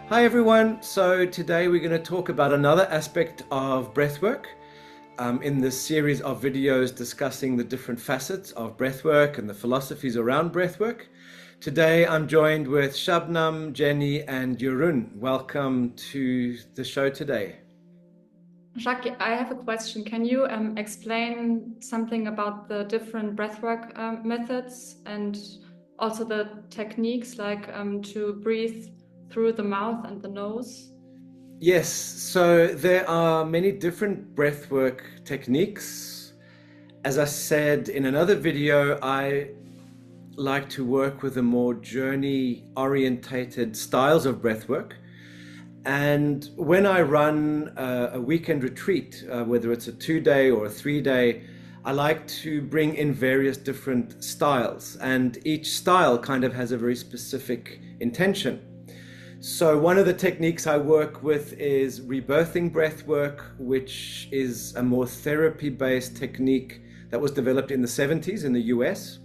Hi everyone. So today we're going to talk about another aspect of breathwork in this series of videos discussing the different facets of breathwork and the philosophies around breathwork. Today I'm joined with Shabnam, Jenny and Jeroen. Welcome to the show today. Jacques, I have a question. Can you explain something about the different breathwork methods and also the techniques like to breathe through the mouth and the nose? Yes, so there are many different breathwork techniques. As I said in another video, I like to work with the more journey-orientated styles of breathwork. And when I run a weekend retreat, whether it's a 2-day or a 3-day, I like to bring in various different styles, and each style kind of has a very specific intention. So one of the techniques I work with is rebirthing breathwork, which is a more therapy-based technique that was developed in the 70s in the US.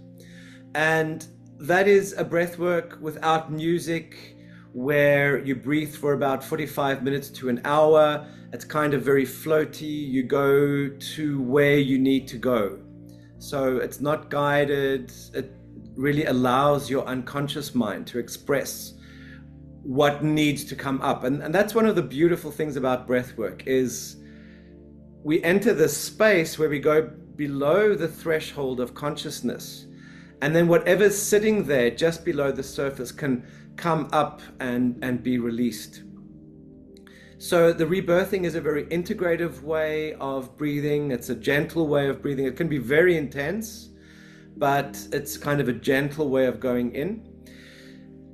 And that is a breathwork without music, where you breathe for about 45 minutes to an hour. It's kind of very floaty. You go to where you need to go. So it's not guided. It really allows your unconscious mind to express what needs to come up. And that's one of the beautiful things about breathwork is we enter this space where we go below the threshold of consciousness. And then whatever's sitting there just below the surface can come up and be released. So the rebirthing is a very integrative way of breathing. It's a gentle way of breathing. It can be very intense, but it's kind of a gentle way of going in.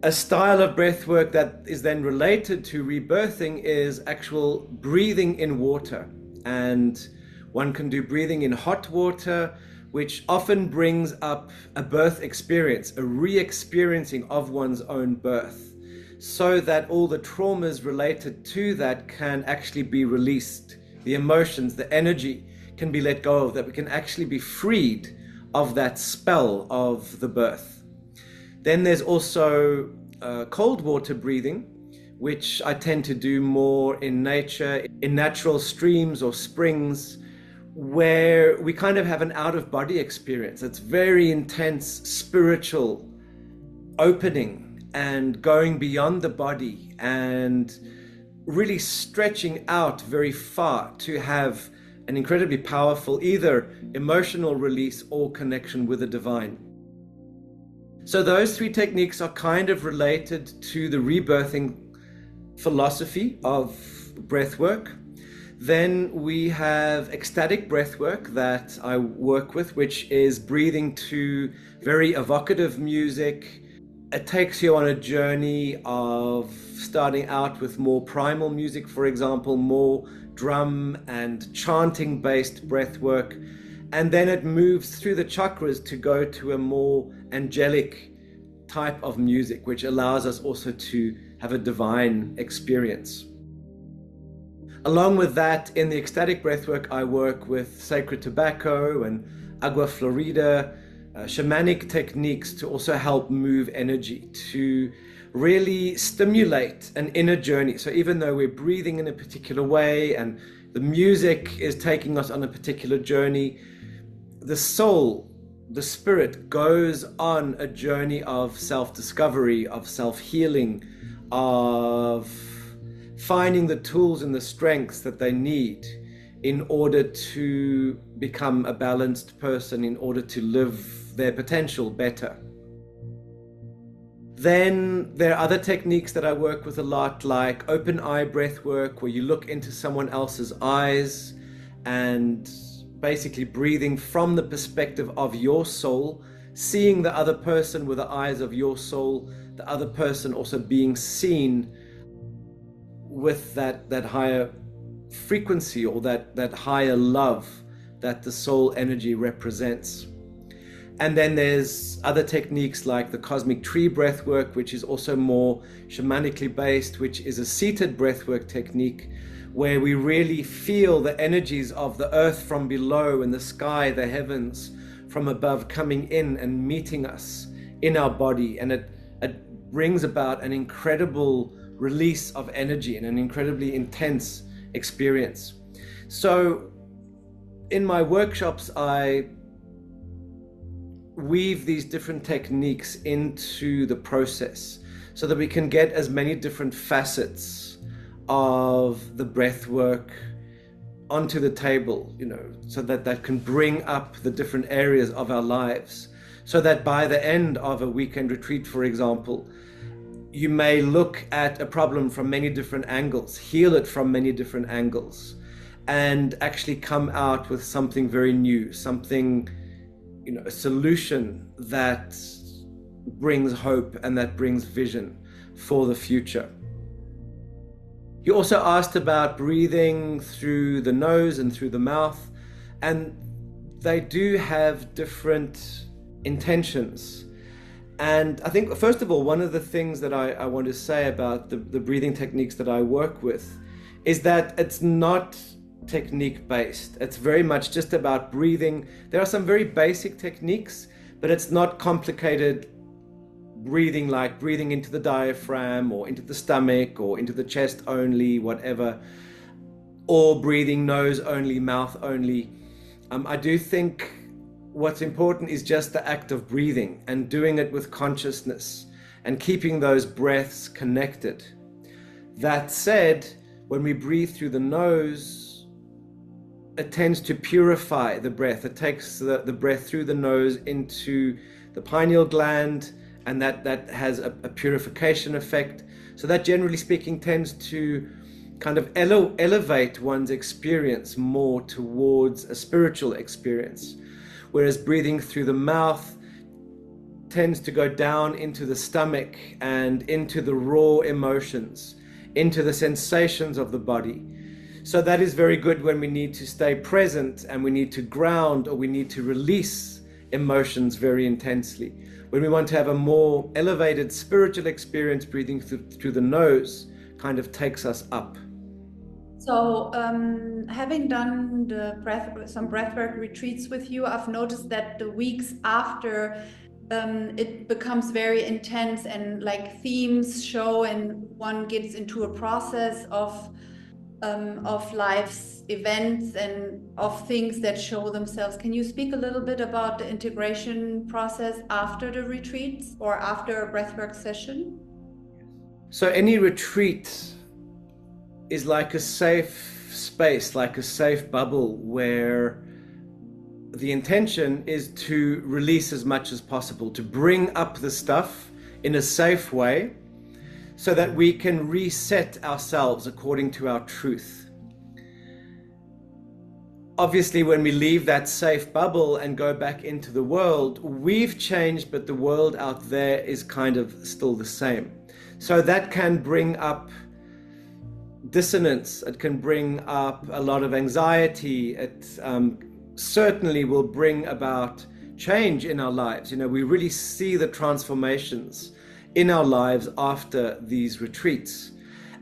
A style of breath work that is then related to rebirthing is actual breathing in water. And one can do breathing in hot water, which often brings up a birth experience, a re-experiencing of one's own birth, so that all the traumas related to that can actually be released. The emotions, the energy can be let go of, that we can actually be freed of that spell of the birth. Then there's also cold water breathing, which I tend to do more in nature, in natural streams or springs, where we kind of have an out-of-body experience. It's very intense, spiritual, opening and going beyond the body and really stretching out very far to have an incredibly powerful either emotional release or connection with the divine. So those three techniques are kind of related to the rebirthing philosophy of breathwork. Then we have ecstatic breathwork that I work with, which is breathing to very evocative music. It takes you on a journey of starting out with more primal music, for example, more drum and chanting based breathwork. And then it moves through the chakras to go to a more angelic type of music, which allows us also to have a divine experience. Along with that, in the ecstatic breathwork, I work with sacred tobacco and agua florida, shamanic techniques to also help move energy, to really stimulate an inner journey. So even though we're breathing in a particular way and the music is taking us on a particular journey, the soul, the spirit, goes on a journey of self-discovery, of self-healing, of finding the tools and the strengths that they need in order to become a balanced person, in order to live their potential better. Then there are other techniques that I work with a lot, like open eye breath work, where you look into someone else's eyes and basically breathing from the perspective of your soul, seeing the other person with the eyes of your soul, the other person also being seen with that higher frequency or that higher love that the soul energy represents. And then there's other techniques like the cosmic tree breathwork, which is also more shamanically based, which is a seated breathwork technique where we really feel the energies of the earth from below and the sky, the heavens from above, coming in and meeting us in our body. And it brings about an incredible release of energy and an incredibly intense experience. So in my workshops, I weave these different techniques into the process so that we can get as many different facets of the breath work onto the table, so that that can bring up the different areas of our lives, so that by the end of a weekend retreat, for example, you may look at a problem from many different angles, heal it from many different angles, and actually come out with something very new, something, a solution that brings hope and that brings vision for the future. You also asked about breathing through the nose and through the mouth, and they do have different intentions. And I think, first of all, one of the things that I want to say about the breathing techniques that I work with is that it's not technique based. It's very much just about breathing. There are some very basic techniques, but it's not complicated breathing, like breathing into the diaphragm or into the stomach or into the chest only, whatever, or breathing nose only, mouth only. I do think what's important is just the act of breathing and doing it with consciousness and keeping those breaths connected. That said, when we breathe through the nose, it tends to purify the breath. It takes the breath through the nose into the pineal gland, and that has a purification effect. So that, generally speaking, tends to kind of elevate one's experience more towards a spiritual experience. Whereas breathing through the mouth tends to go down into the stomach and into the raw emotions, into the sensations of the body. So that is very good when we need to stay present and we need to ground, or we need to release emotions very intensely. When we want to have a more elevated spiritual experience, breathing through the nose kind of takes us up. So having done some breathwork retreats with you, I've noticed that the weeks after it becomes very intense, and like themes show, and one gets into a process of life's events and of things that show themselves. Can you speak a little bit about the integration process after the retreats or after a breathwork session? So any retreat is like a safe space, like a safe bubble, where the intention is to release as much as possible, to bring up the stuff in a safe way so that we can reset ourselves according to our truth. Obviously, when we leave that safe bubble and go back into the world, we've changed, but the world out there is kind of still the same. So that can bring up dissonance, it can bring up a lot of anxiety, it certainly will bring about change in our lives. We really see the transformations in our lives after these retreats,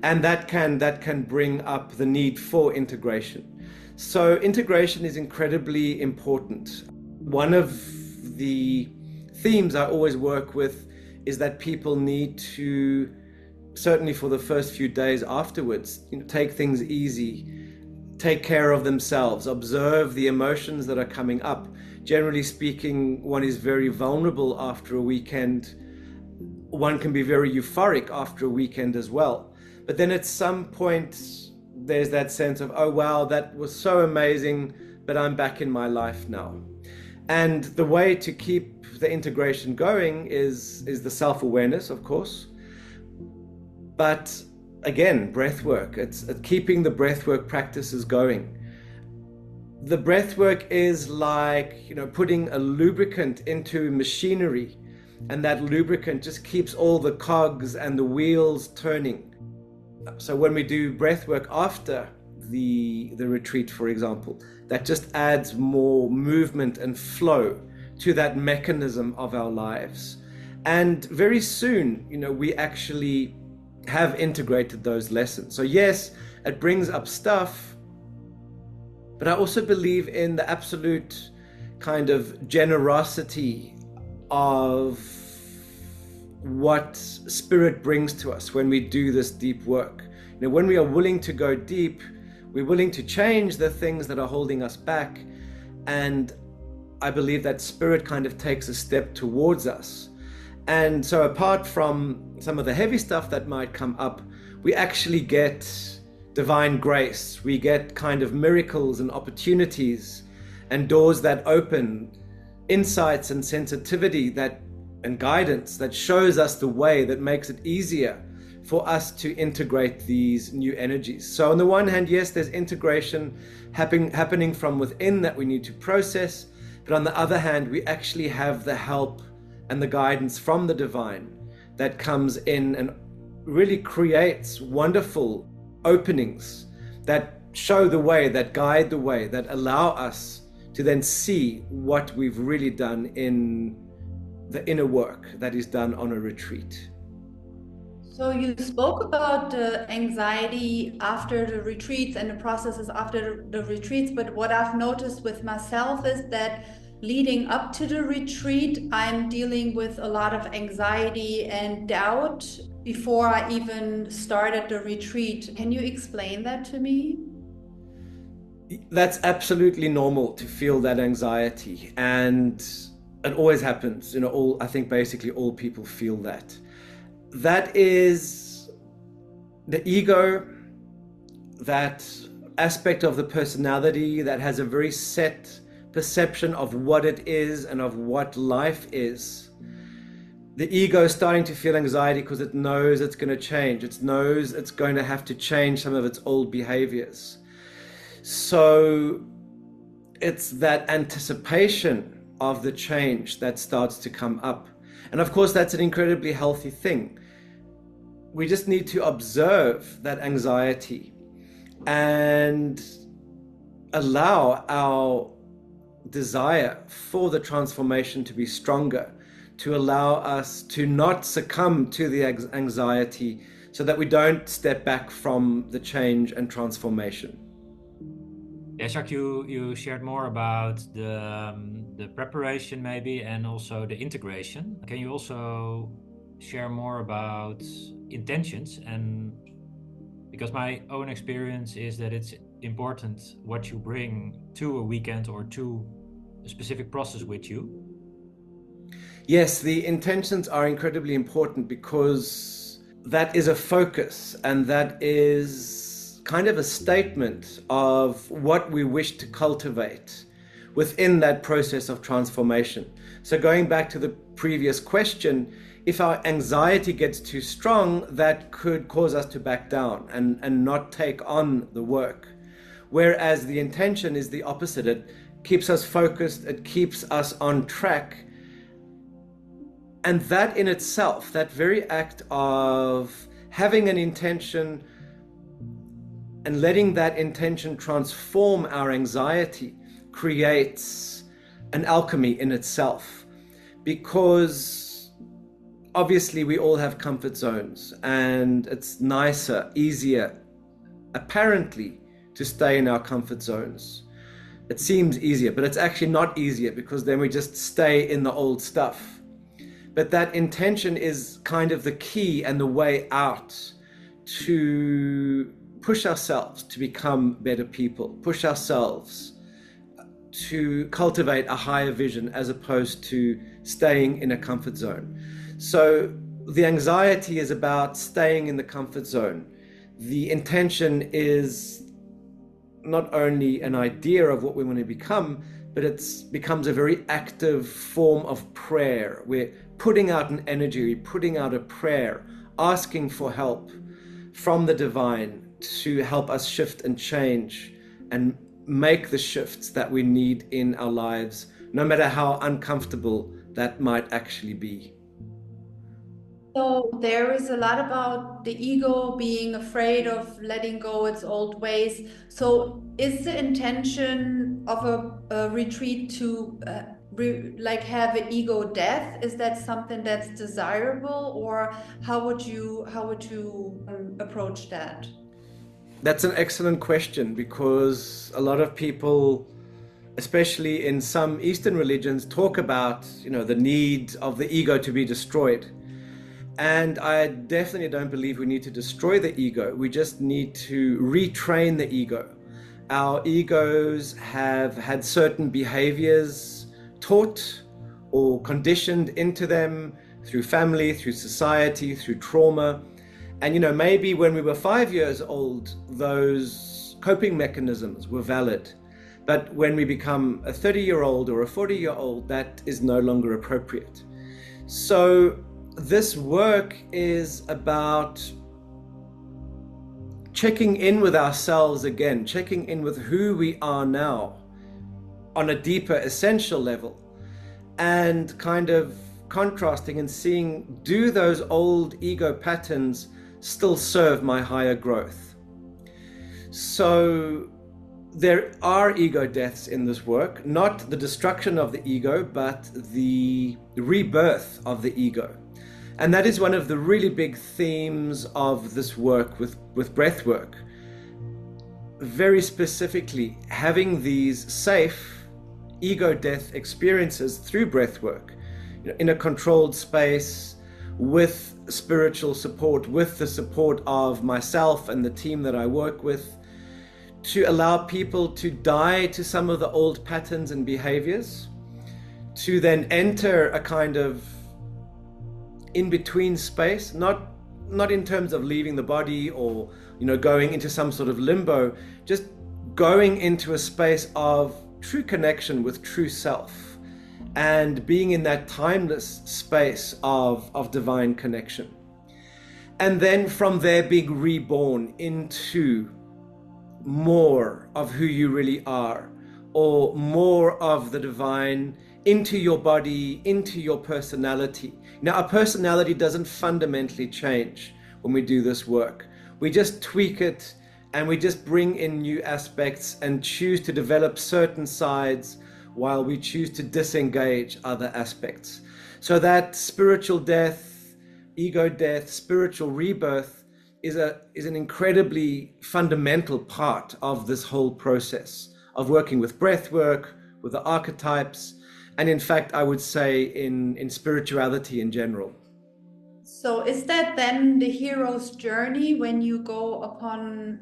and that can bring up the need for integration. So integration is incredibly important. One of the themes I always work with is that people need to, certainly for the first few days afterwards, take things easy, take care of themselves, observe the emotions that are coming up. Generally speaking, one is very vulnerable after a weekend. One can be very euphoric after a weekend as well. But then at some point, there's that sense of, oh wow, that was so amazing, but I'm back in my life now. And the way to keep the integration going is the self-awareness, of course. But again, breath work, it's keeping the breath work practices going. The breath work is like, putting a lubricant into machinery, and that lubricant just keeps all the cogs and the wheels turning. So when we do breath work after the retreat, for example, that just adds more movement and flow to that mechanism of our lives. And very soon, we actually have integrated those lessons. So yes, it brings up stuff, but I also believe in the absolute kind of generosity of what spirit brings to us when we do this deep work. You know, when we are willing to go deep, we're willing to change the things that are holding us back. And I believe that spirit kind of takes a step towards us. And so apart from some of the heavy stuff that might come up, we actually get divine grace. We get kind of miracles and opportunities and doors that open, insights and sensitivity and guidance that shows us the way, that makes it easier for us to integrate these new energies. So on the one hand, yes, there's integration happening from within that we need to process. But on the other hand, we actually have the help and the guidance from the divine that comes in and really creates wonderful openings that show the way, that guide the way, that allow us to then see what we've really done in the inner work that is done on a retreat. So you spoke about the anxiety after the retreats and the processes after the retreats, but what I've noticed with myself is that leading up to the retreat, I'm dealing with a lot of anxiety and doubt before I even started the retreat. Can you explain that to me? That's absolutely normal to feel that anxiety, and it always happens. You know, I think basically all people feel that. That is the ego, that aspect of the personality that has a very set perception of what it is and of what life is. The ego is starting to feel anxiety because it knows it's going to change. It knows it's going to have to change some of its old behaviors. So it's that anticipation of the change that starts to come up. And of course, that's an incredibly healthy thing. We just need to observe that anxiety and allow our desire for the transformation to be stronger, to allow us to not succumb to the anxiety so that we don't step back from the change and transformation. Yeah, Jacques, you shared more about the preparation maybe and also the integration. Can you also share more about intentions? And because my own experience is that it's important what you bring to a weekend or to a specific process with you. Yes, the intentions are incredibly important because that is a focus, and that is kind of a statement of what we wish to cultivate within that process of transformation. So going back to the previous question, if our anxiety gets too strong, that could cause us to back down and not take on the work. Whereas the intention is the opposite. It keeps us focused, it keeps us on track. And that in itself, that very act of having an intention and letting that intention transform our anxiety creates an alchemy in itself. Because obviously we all have comfort zones, and it's nicer, easier, apparently, to stay in our comfort zones. It seems easier, but it's actually not easier, because then we just stay in the old stuff. But that intention is kind of the key and the way out to push ourselves to become better people, push ourselves to cultivate a higher vision as opposed to staying in a comfort zone. So the anxiety is about staying in the comfort zone. The intention is not only an idea of what we want to become, but it becomes a very active form of prayer. We're putting out an energy, we're putting out a prayer, asking for help from the divine to help us shift and change and make the shifts that we need in our lives, no matter how uncomfortable that might actually be. So there is a lot about the ego being afraid of letting go its old ways. So is the intention of a retreat to have an ego death? Is that something that's desirable, or how would you approach that? That's an excellent question, because a lot of people, especially in some Eastern religions, talk about, the need of the ego to be destroyed. And I definitely don't believe we need to destroy the ego. We just need to retrain the ego. Our egos have had certain behaviors taught or conditioned into them through family, through society, through trauma. And maybe when we were 5 years old, those coping mechanisms were valid. But when we become a 30-year-old or a 40-year-old, that is no longer appropriate. So this work is about checking in with ourselves again, checking in with who we are now on a deeper essential level, and kind of contrasting and seeing, do those old ego patterns still serve my higher growth? So there are ego deaths in this work, not the destruction of the ego, but the rebirth of the ego. And that is one of the really big themes of this work with breathwork. Very specifically, having these safe ego death experiences through breathwork, in a controlled space, with spiritual support, with the support of myself and the team that I work with, to allow people to die to some of the old patterns and behaviors, to then enter a kind of in-between space, not in terms of leaving the body or going into some sort of limbo, just going into a space of true connection with true self and being in that timeless space of divine connection. And then from there being reborn into more of who you really are, or more of the divine into your body, into your personality. Now, our personality doesn't fundamentally change when we do this work. We just tweak it and we just bring in new aspects and choose to develop certain sides while we choose to disengage other aspects. So that spiritual death, ego death, spiritual rebirth is an incredibly fundamental part of this whole process of working with breath work, with the archetypes, and in fact, I would say in spirituality in general. So is that then the hero's journey when you go upon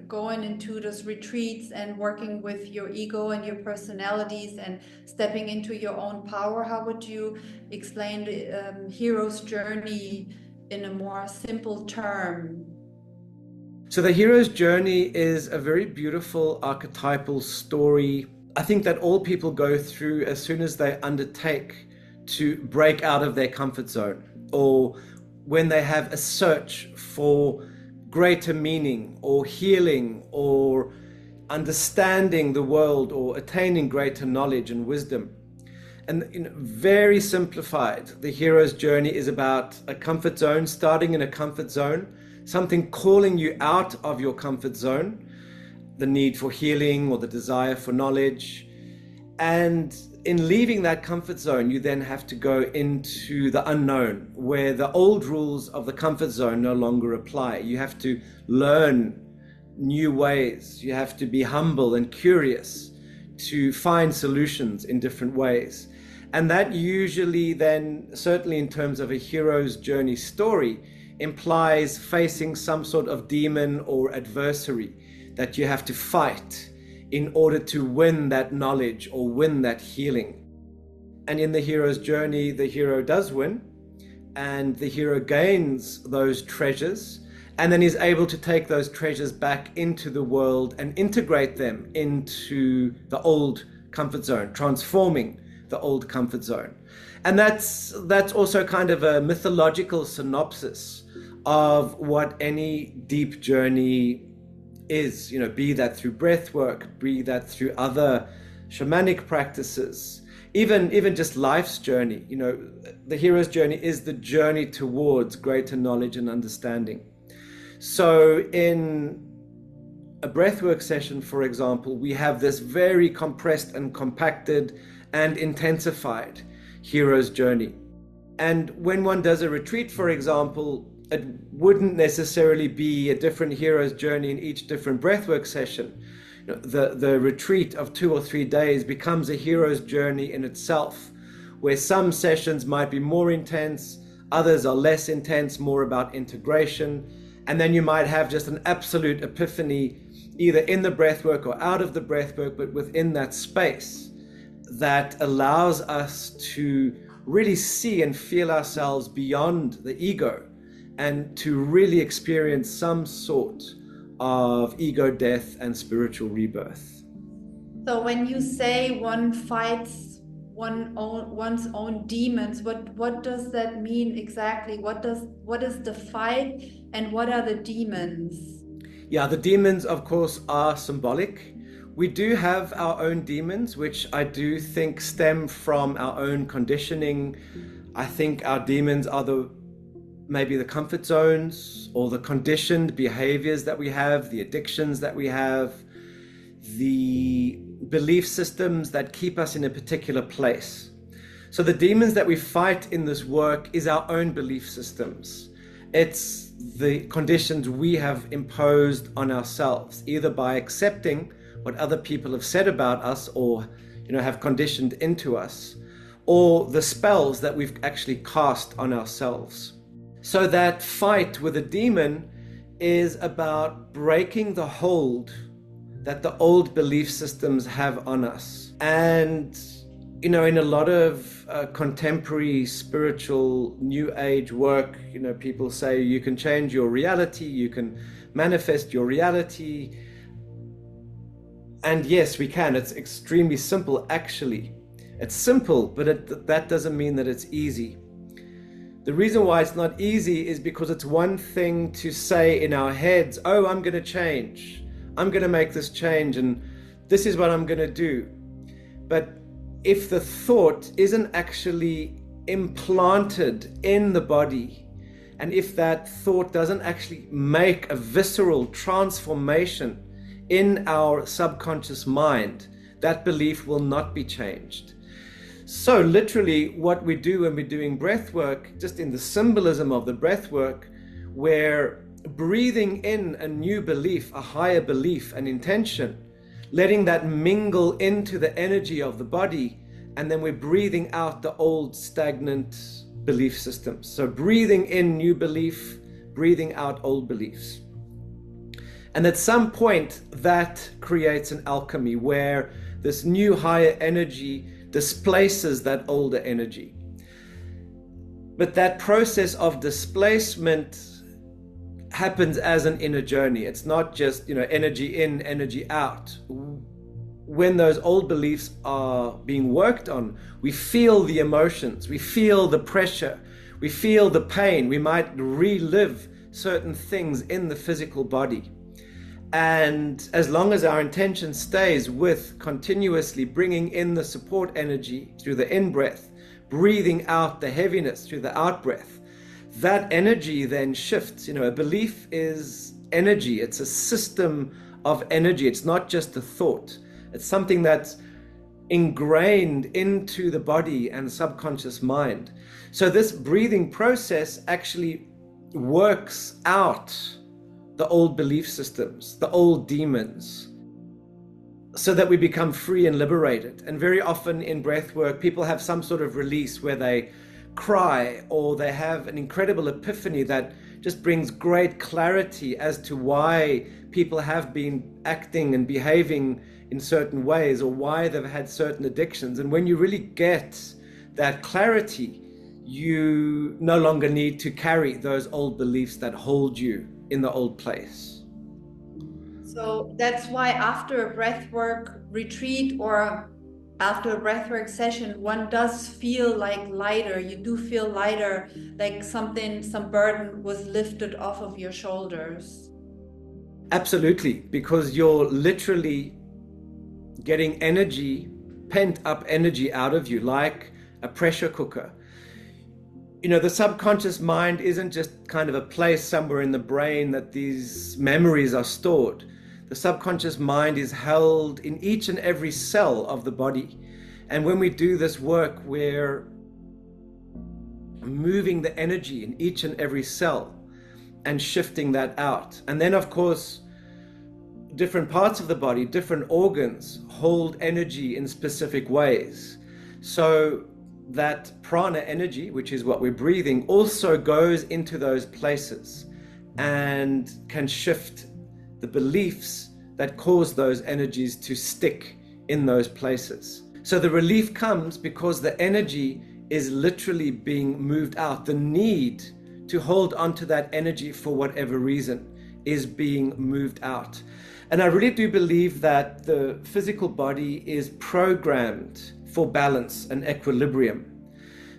going into those retreats and working with your ego and your personalities and stepping into your own power? How would you explain the hero's journey in a more simple term? So the hero's journey is a very beautiful archetypal story. I think that all people go through as soon as they undertake to break out of their comfort zone, or when they have a search for greater meaning or healing or understanding the world or attaining greater knowledge and wisdom. And very simplified, the hero's journey is about a comfort zone, starting in a comfort zone, something calling you out of your comfort zone, the need for healing or the desire for knowledge. And in leaving that comfort zone, you then have to go into the unknown, where the old rules of the comfort zone no longer apply. You have to learn new ways. You have to be humble and curious to find solutions in different ways. And that usually then, certainly in terms of a hero's journey story, implies facing some sort of demon or adversary that you have to fight in order to win that knowledge or win that healing. And in the hero's journey, the hero does win, and the hero gains those treasures, and then is able to take those treasures back into the world and integrate them into the old comfort zone, transforming the old comfort zone. And that's also kind of a mythological synopsis of what any deep journey is, be that through breath work, be that through other shamanic practices, even just life's journey. The hero's journey is the journey towards greater knowledge and understanding. So in a breathwork session, for example, we have this very compressed and compacted and intensified hero's journey. And when one does a retreat, for example, it wouldn't necessarily be a different hero's journey in each different breathwork session. The retreat of 2 or 3 days becomes a hero's journey in itself, where some sessions might be more intense, Others are less intense, more about integration. And then you might have just an absolute epiphany, either in the breathwork or out of the breathwork, but within that space that allows us to really see and feel ourselves beyond the ego and to really experience some sort of ego death and spiritual rebirth. So when you say one fights one's own demons, what does that mean exactly? What is the fight and what are the demons? Yeah, the demons, of course, are symbolic. We do have our own demons, which I do think stem from our own conditioning. I think our demons are maybe the comfort zones or the conditioned behaviors that we have, the addictions that we have, the belief systems that keep us in a particular place. So the demons that we fight in this work is our own belief systems. It's the conditions we have imposed on ourselves, either by accepting what other people have said about us or have conditioned into us, or the spells that we've actually cast on ourselves. So that fight with a demon is about breaking the hold that the old belief systems have on us. And in a lot of contemporary spiritual new age work, people say you can change your reality, you can manifest your reality. And yes, we can. It's extremely simple, actually. It's simple, but that doesn't mean that it's easy. The reason why it's not easy is because it's one thing to say in our heads, oh, I'm going to change. I'm going to make this change and this is what I'm going to do. But if the thought isn't actually implanted in the body, and if that thought doesn't actually make a visceral transformation in our subconscious mind, that belief will not be changed. So literally what we do when we're doing breath work, just in the symbolism of the breath work, we're breathing in a new belief, a higher belief, an intention, letting that mingle into the energy of the body, and then we're breathing out the old stagnant belief systems. So breathing in new belief, breathing out old beliefs. And at some point that creates an alchemy where this new higher energy displaces that older energy. But that process of displacement happens as an inner journey. It's not just, energy in, energy out. When those old beliefs are being worked on, we feel the emotions, we feel the pressure, we feel the pain. We might relive certain things in the physical body. And as long as our intention stays with continuously bringing in the support energy through the in-breath, breathing out the heaviness through the out-breath, that energy then shifts. A belief is energy. It's a system of energy. It's not just a thought. It's something that's ingrained into the body and subconscious mind. So this breathing process actually works out the old belief systems, the old demons, so that we become free and liberated. And very often in breath work, people have some sort of release where they cry or they have an incredible epiphany that just brings great clarity as to why people have been acting and behaving in certain ways or why they've had certain addictions. And when you really get that clarity, you no longer need to carry those old beliefs that hold you in the old place. So that's why after a breathwork retreat or after a breathwork session, one does feel like lighter. You do feel lighter, like some burden was lifted off of your shoulders. Absolutely, because you're literally getting energy, pent up energy out of you, like a pressure cooker. The subconscious mind isn't just kind of a place somewhere in the brain that these memories are stored. The subconscious mind is held in each and every cell of the body. And when we do this work, we're moving the energy in each and every cell and shifting that out. And then, of course, different parts of the body, different organs hold energy in specific ways. So that prana energy, which is what we're breathing, also goes into those places and can shift the beliefs that cause those energies to stick in those places. So the relief comes because the energy is literally being moved out. The need to hold onto that energy for whatever reason is being moved out. And I really do believe that the physical body is programmed for balance and equilibrium.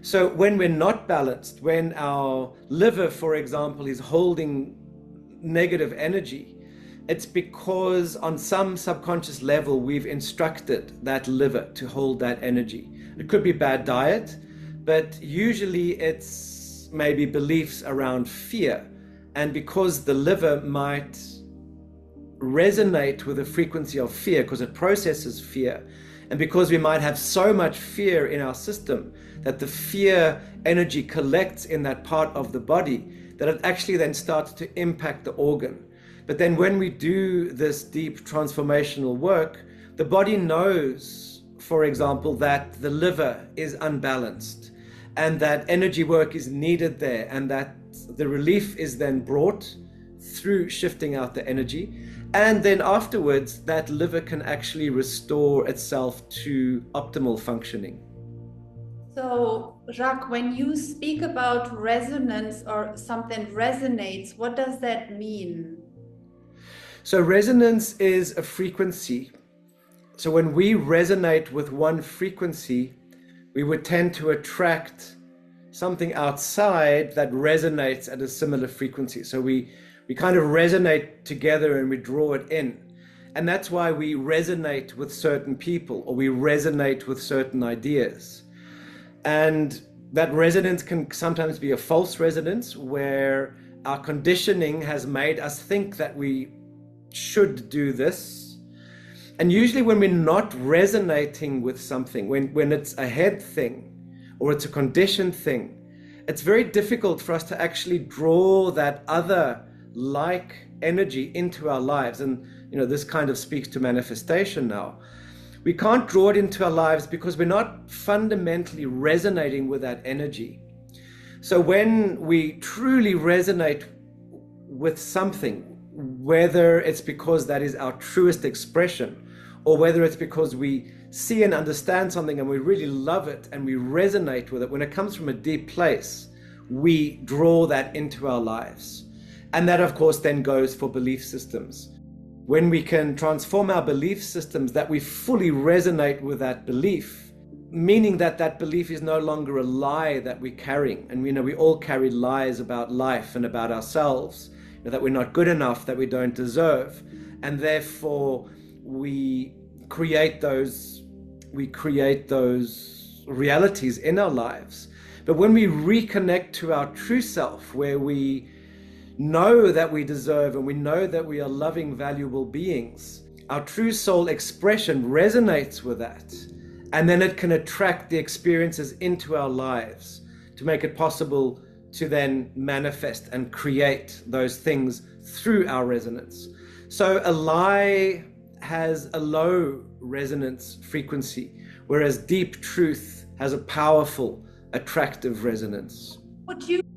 So when we're not balanced, when our liver, for example, is holding negative energy, it's because on some subconscious level, we've instructed that liver to hold that energy. It could be bad diet, but usually it's maybe beliefs around fear. And because the liver might resonate with a frequency of fear because it processes fear, and because we might have so much fear in our system that the fear energy collects in that part of the body, that it actually then starts to impact the organ. But then when we do this deep transformational work, the body knows, for example, that the liver is unbalanced and that energy work is needed there, and that the relief is then brought through shifting out the energy. And then afterwards, that liver can actually restore itself to optimal functioning. So, Jacques, when you speak about resonance or something resonates, what does that mean? So resonance is a frequency. So when we resonate with one frequency, we would tend to attract something outside that resonates at a similar frequency. So we kind of resonate together and we draw it in. And that's why we resonate with certain people, or we resonate with certain ideas. And that resonance can sometimes be a false resonance, where our conditioning has made us think that we should do this. And usually when we're not resonating with something, when it's a head thing or it's a conditioned thing, it's very difficult for us to actually draw that other like energy into our lives. And this kind of speaks to manifestation now. We can't draw it into our lives because we're not fundamentally resonating with that energy. So when we truly resonate with something, whether it's because that is our truest expression, or whether it's because we see and understand something and we really love it and we resonate with it, when it comes from a deep place, we draw that into our lives. And that, of course, then goes for belief systems. When we can transform our belief systems, that we fully resonate with that belief, meaning that that belief is no longer a lie that we're carrying. And we all carry lies about life and about ourselves, that we're not good enough, that we don't deserve. And therefore we create those realities in our lives. But when we reconnect to our true self, where we know that we deserve and we know that we are loving, valuable beings, our true soul expression resonates with that. And then it can attract the experiences into our lives to make it possible to then manifest and create those things through our resonance. So a lie has a low resonance frequency, whereas deep truth has a powerful, attractive resonance.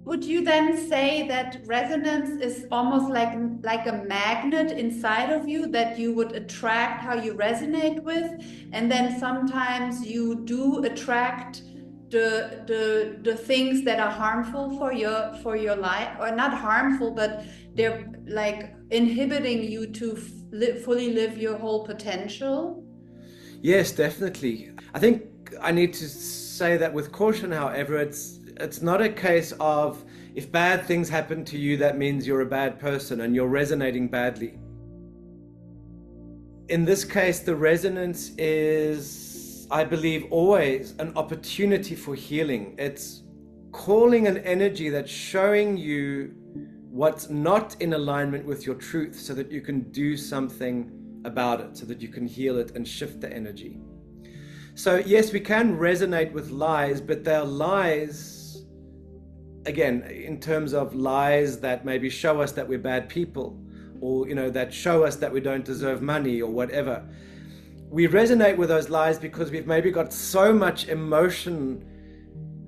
Would you then say that resonance is almost like a magnet inside of you that you would attract how you resonate with, and then sometimes you do attract the things that are harmful for your life, or not harmful, but they're like inhibiting you to fully live your whole potential? Yes, definitely. I think I need to say that with caution, however. It's not a case of if bad things happen to you, that means you're a bad person and you're resonating badly. In this case, the resonance is, I believe, always an opportunity for healing. It's calling an energy that's showing you what's not in alignment with your truth, so that you can do something about it, so that you can heal it and shift the energy. So yes, we can resonate with lies, but they're lies, again, in terms of lies that maybe show us that we're bad people, or that show us that we don't deserve money or whatever. We resonate with those lies because we've maybe got so much emotion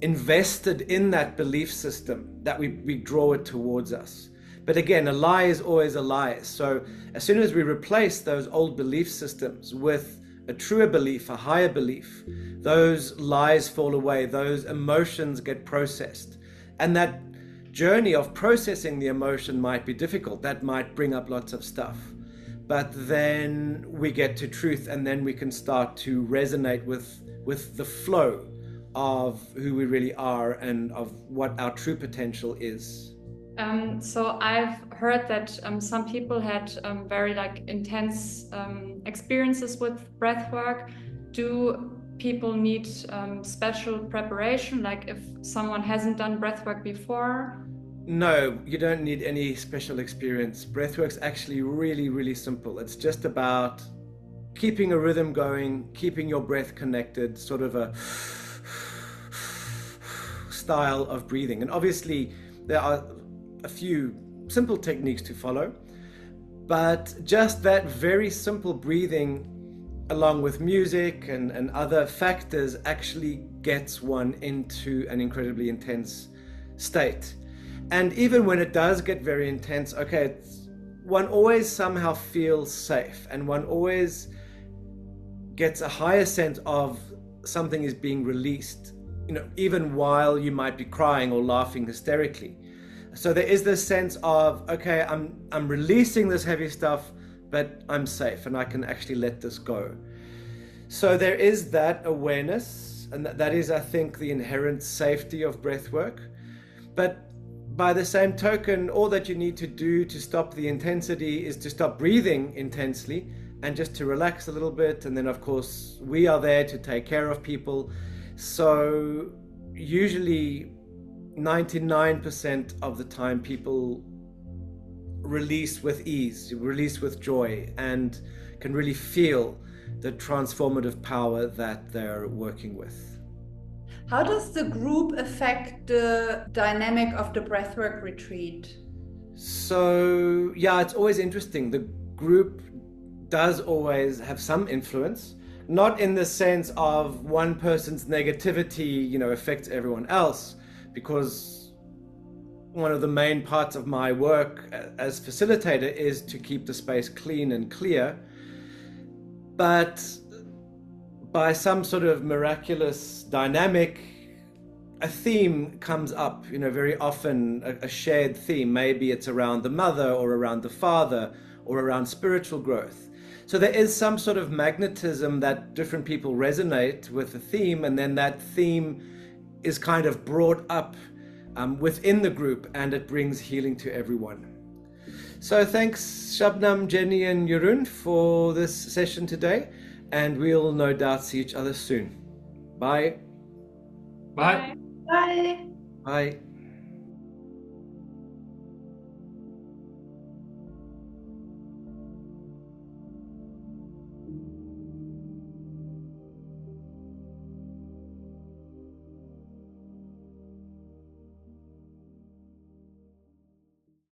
invested in that belief system that we draw it towards us. But again, a lie is always a lie. So as soon as we replace those old belief systems with a truer belief, a higher belief, those lies fall away, those emotions get processed. And that journey of processing the emotion might be difficult. That might bring up lots of stuff. But then we get to truth, and then we can start to resonate with the flow of who we really are and of what our true potential is. So I've heard that some people had very intense experiences with breathwork. Do people need special preparation, like if someone hasn't done breathwork before? No, you don't need any special experience. Breathwork's actually really, really simple. It's just about keeping a rhythm going, keeping your breath connected, sort of a style of breathing. And obviously there are a few simple techniques to follow, but just that very simple breathing along with music and other factors actually gets one into an incredibly intense state. And even when it does get very intense, okay, one always somehow feels safe, and one always gets a higher sense of something is being released, even while you might be crying or laughing hysterically. So there is this sense of, okay, I'm releasing this heavy stuff, but I'm safe and I can actually let this go. So there is that awareness, and that is, I think, the inherent safety of breath work. But by the same token, all that you need to do to stop the intensity is to stop breathing intensely and just to relax a little bit. And then, of course, we are there to take care of people. So usually 99% of the time people release with ease, release with joy, and can really feel the transformative power that they're working with. How does the group affect the dynamic of the breathwork retreat? So, yeah, it's always interesting. The group does always have some influence, not in the sense of one person's negativity, affects everyone else, because one of the main parts of my work as facilitator is to keep the space clean and clear. But by some sort of miraculous dynamic, a theme comes up, very often a shared theme. Maybe it's around the mother or around the father or around spiritual growth. So there is some sort of magnetism that different people resonate with a theme, and then that theme is kind of brought up within the group, and it brings healing to everyone. So thanks Shabnam, Jenny and Jeroen for this session today, and we'll no doubt see each other soon. Bye. Bye. Bye. Bye.